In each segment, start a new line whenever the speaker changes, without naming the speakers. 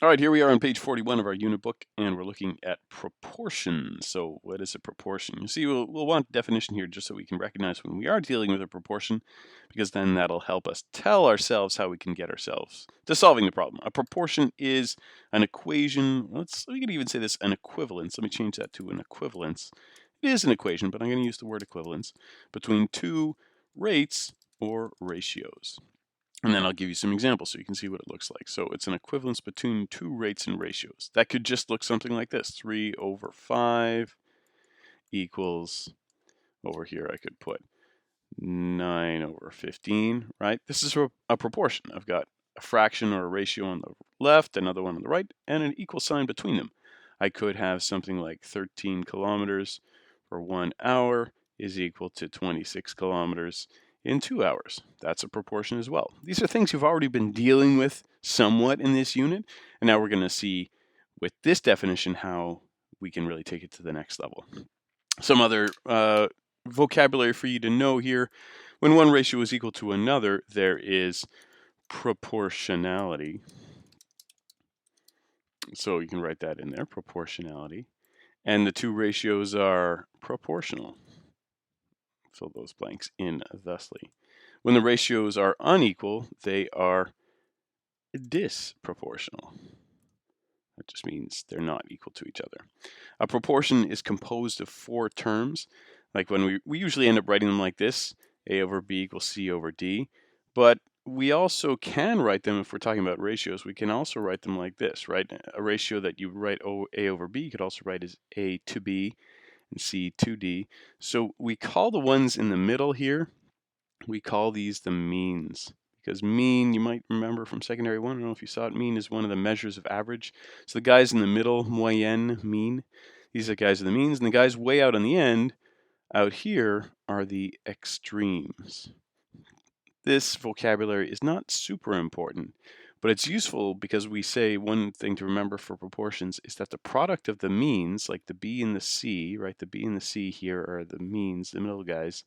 All right, here we are on page 41 of our unit book, and we're looking at proportions. So what is a proportion? You see, we'll want definition here just so we can recognize when we are dealing with a proportion, because then that'll help us tell ourselves how we can get ourselves to solving the problem. A proportion is an equation. We could even say this, an equivalence. Let me change that to an equivalence. It is an equation, but I'm going to use the word equivalence between two rates or ratios. And then I'll give you some examples so you can see what it looks like. So it's an equivalence between two rates and ratios. That could just look something like this. 3 over 5 equals, over here I could put 9 over 15, right? This is a proportion. I've got a fraction or a ratio on the left, another one on the right, and an equal sign between them. I could have something like 13 kilometers for 1 hour is equal to 26 kilometers in 2 hours. That's a proportion as well. These are things you've already been dealing with somewhat in this unit, and now we're going to see with this definition how we can really take it to the next level. Some other vocabulary for you to know here. When one ratio is equal to another, there is proportionality. So you can write that in there, proportionality. And the two ratios are proportional. Fill those blanks in thusly. When the ratios are unequal, they are disproportional. That just means they're not equal to each other. A proportion is composed of four terms. Like when we usually end up writing them like this, A over B equals C over D. But we also can write them, if we're talking about ratios, we can also write them like this, right? A ratio that you write A over B, you could also write as A to B and C to D. So we call the ones in the middle here, we call these the means. Because mean, you might remember from secondary one, I don't know if you saw it, mean is one of the measures of average. So the guys in the middle, moyenne, mean, these are guys are the means, and the guys way out on the end, out here, are the extremes. This vocabulary is not super important, but it's useful because we say one thing to remember for proportions is that the product of the means, like the B and the C, right, the B and the C here are the means, the middle guys,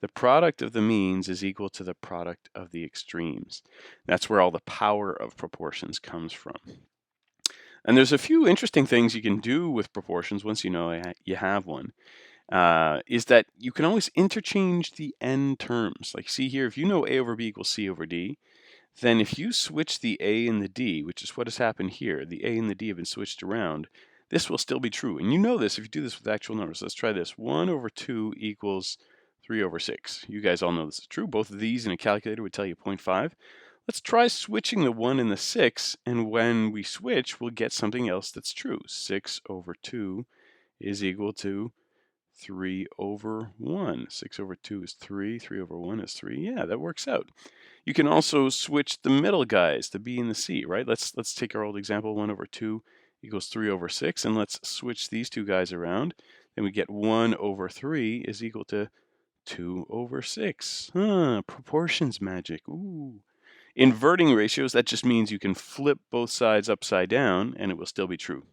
the product of the means is equal to the product of the extremes. That's where all the power of proportions comes from. And there's a few interesting things you can do with proportions once you know you have one. Is that you can always interchange the n terms. Like see here, if you know A over B equals C over D, then if you switch the A and the D, which is what has happened here, the A and the D have been switched around, this will still be true. And you know this if you do this with actual numbers. Let's try this. 1 over 2 equals 3 over 6. You guys all know this is true. Both of these in a calculator would tell you 0.5. Let's try switching the 1 and the 6, and when we switch, we'll get something else that's true. 6 over 2 is equal to 3 over 1. 6 over 2 is 3. 3 over 1 is 3. Yeah, that works out. You can also switch the middle guys, the B and the C, right? Let's take our old example, 1 over 2 equals 3 over 6, and let's switch these two guys around. Then we get 1 over 3 is equal to 2 over 6. Proportions magic. Ooh. Inverting ratios, that just means you can flip both sides upside down and it will still be true,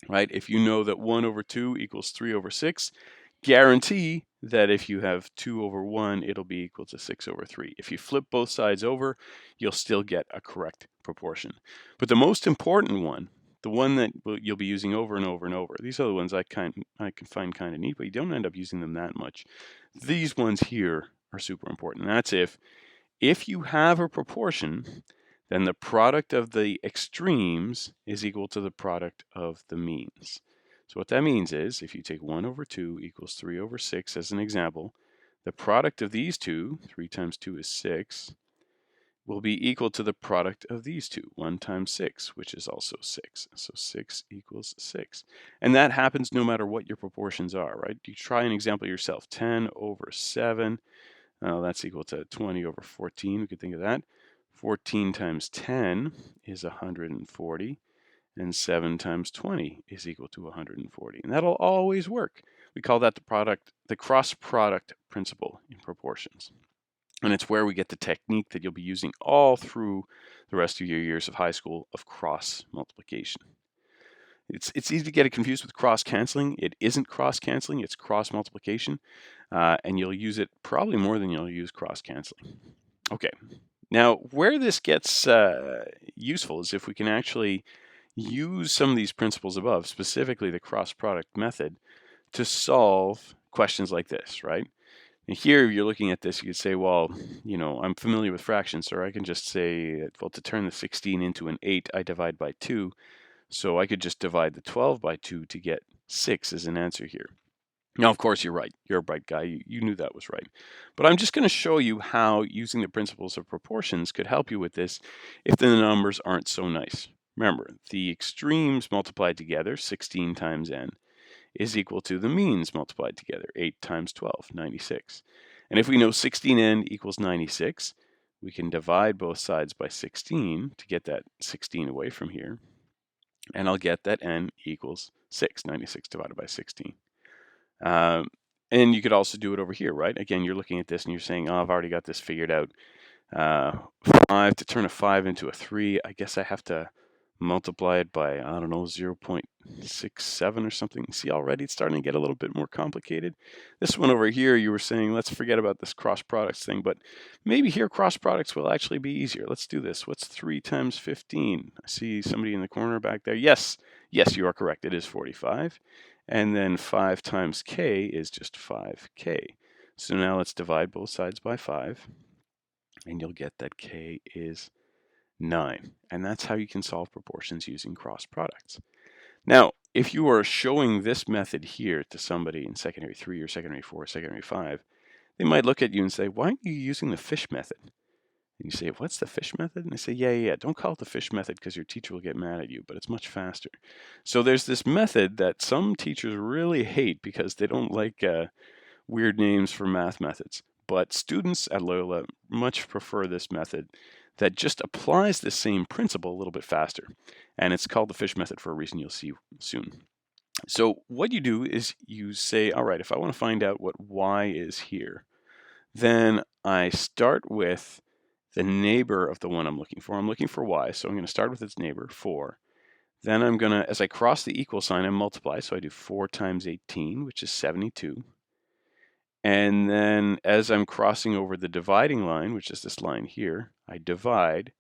right? If you know that 1 over 2 equals 3 over 6, guarantee that if you have 2 over 1, it'll be equal to 6 over 3. If you flip both sides over, you'll still get a correct proportion. But the most important one, the one that you'll be using over and over and over, these are the ones I can find kind of neat, but you don't end up using them that much. These ones here are super important. That's if you have a proportion, then the product of the extremes is equal to the product of the means. So what that means is if you take 1 over 2 equals 3 over 6 as an example, the product of these two, 3 times 2 is 6, will be equal to the product of these two, 1 times 6, which is also 6. So 6 equals 6. And that happens no matter what your proportions are, right? You try an example yourself. 10 over 7, that's equal to 20 over 14. We could think of that. 14 times 10 is 140, and 7 times 20 is equal to 140. And that'll always work. We call that the cross product principle in proportions. And it's where we get the technique that you'll be using all through the rest of your years of high school of cross multiplication. It's easy to get it confused with cross canceling. It isn't cross canceling, it's cross multiplication. And you'll use it probably more than you'll use cross canceling. Okay, now where this gets useful is if we can actually use some of these principles above, specifically the cross product method, to solve questions like this, right? And here you're looking at this, you could say, well, I'm familiar with fractions, or I can just say, well, to turn the 16 into an 8, I divide by 2. So I could just divide the 12 by 2 to get 6 as an answer here. Now, of course, you're right. You're a bright guy. You knew that was right. But I'm just going to show you how using the principles of proportions could help you with this if the numbers aren't so nice. Remember, the extremes multiplied together, 16 times n, is equal to the means multiplied together, 8 times 12, 96. And if we know 16n equals 96, we can divide both sides by 16 to get that 16 away from here. And I'll get that n equals 6, 96 divided by 16. And you could also do it over here, right? Again, you're looking at this and you're saying, oh, I've already got this figured out. 5, to turn a 5 into a 3, I guess I have to multiply it by, I don't know, 0.67 or something. See, already it's starting to get a little bit more complicated. This one over here, you were saying, let's forget about this cross products thing, but maybe here cross products will actually be easier. Let's do this. What's 3 times 15? I see somebody in the corner back there. Yes, you are correct. It is 45. And then 5 times k is just 5k. So now let's divide both sides by 5, and you'll get that k is 9. And that's how you can solve proportions using cross products. Now, if you are showing this method here to somebody in secondary 3 or secondary 4 or secondary 5, they might look at you and say, why aren't you using the fish method? And you say, what's the fish method? And they say, yeah, don't call it the fish method because your teacher will get mad at you, but it's much faster. So there's this method that some teachers really hate because they don't like weird names for math methods. But students at Loyola much prefer this method that just applies the same principle a little bit faster. And it's called the fish method for a reason you'll see soon. So what you do is you say, all right, if I want to find out what y is here, then I start with the neighbor of the one I'm looking for. I'm looking for y, so I'm going to start with its neighbor, 4. Then I'm going to, as I cross the equal sign, I multiply. So I do 4 times 18, which is 72. And then as I'm crossing over the dividing line, which is this line here, I divide.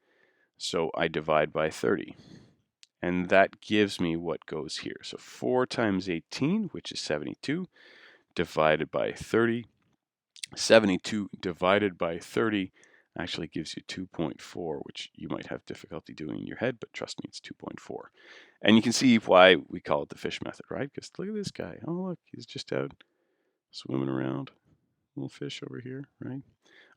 So I divide by 30. And that gives me what goes here. So 4 times 18, which is 72, divided by 30. 72 divided by 30 actually gives you 2.4, which you might have difficulty doing in your head, but trust me, it's 2.4. And you can see why we call it the fish method, right? Because look at this guy. Oh, look, he's just out swimming around. Little fish over here, right?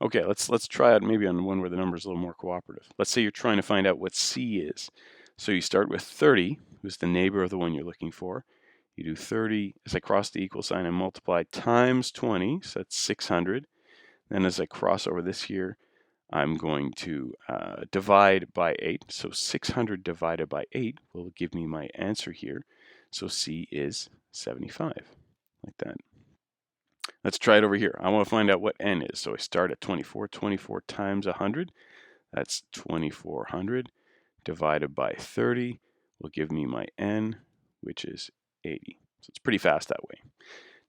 Okay, let's try it maybe on one where the number is a little more cooperative. Let's say you're trying to find out what C is. So you start with 30, who's the neighbor of the one you're looking for. You do 30, as I cross the equal sign, I multiply times 20, so that's 600. Then as I cross over this here, I'm going to divide by 8. So 600 divided by 8 will give me my answer here. So C is 75, like that. Let's try it over here. I want to find out what n is. So I start at 24. 24 times 100, that's 2400 divided by 30 will give me my n, which is 80. So it's pretty fast that way.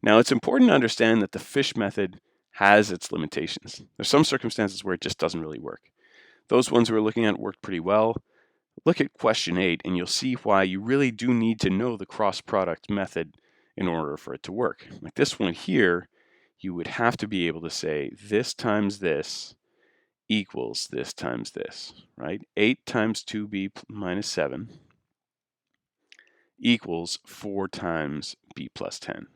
Now it's important to understand that the fish method has its limitations. There's some circumstances where it just doesn't really work. Those ones we're looking at worked pretty well. Look at question 8 and you'll see why you really do need to know the cross product method in order for it to work. Like this one here, you would have to be able to say this times this equals this times this, right? 8 times 2b minus 7 equals 4 times b plus 10.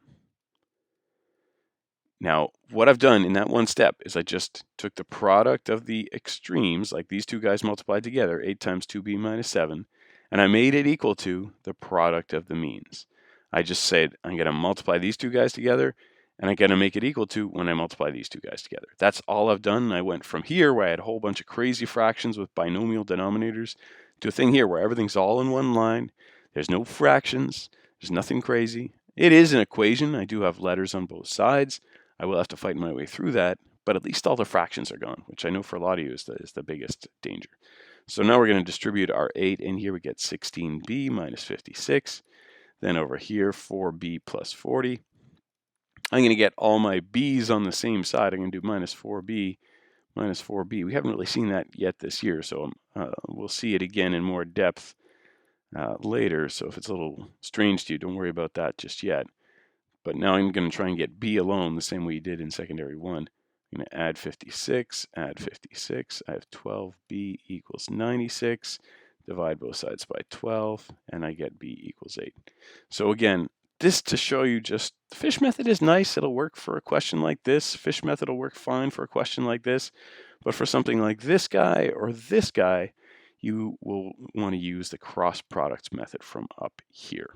Now, what I've done in that one step is I just took the product of the extremes, like these two guys multiplied together, 8 times 2b minus 7, and I made it equal to the product of the means. I just said I'm going to multiply these two guys together, and I'm going to make it equal to when I multiply these two guys together. That's all I've done. I went from here, where I had a whole bunch of crazy fractions with binomial denominators, to a thing here where everything's all in one line. There's no fractions. There's nothing crazy. It is an equation. I do have letters on both sides. I will have to fight my way through that, but at least all the fractions are gone, which I know for a lot of you is the biggest danger. So now we're going to distribute our 8 in here. We get 16b minus 56. Then over here, 4b plus 40. I'm going to get all my b's on the same side. I'm going to do minus 4b minus 4b. We haven't really seen that yet this year, so we'll see it again in more depth later. So if it's a little strange to you, don't worry about that just yet. But now I'm going to try and get b alone the same way you did in secondary 1. I'm going to add 56, add 56. I have 12b equals 96. Divide both sides by 12, and I get b equals 8. So again, this to show you just the fish method is nice. It'll work for a question like this. Fish method will work fine for a question like this. But for something like this guy or this guy, you will want to use the cross products method from up here.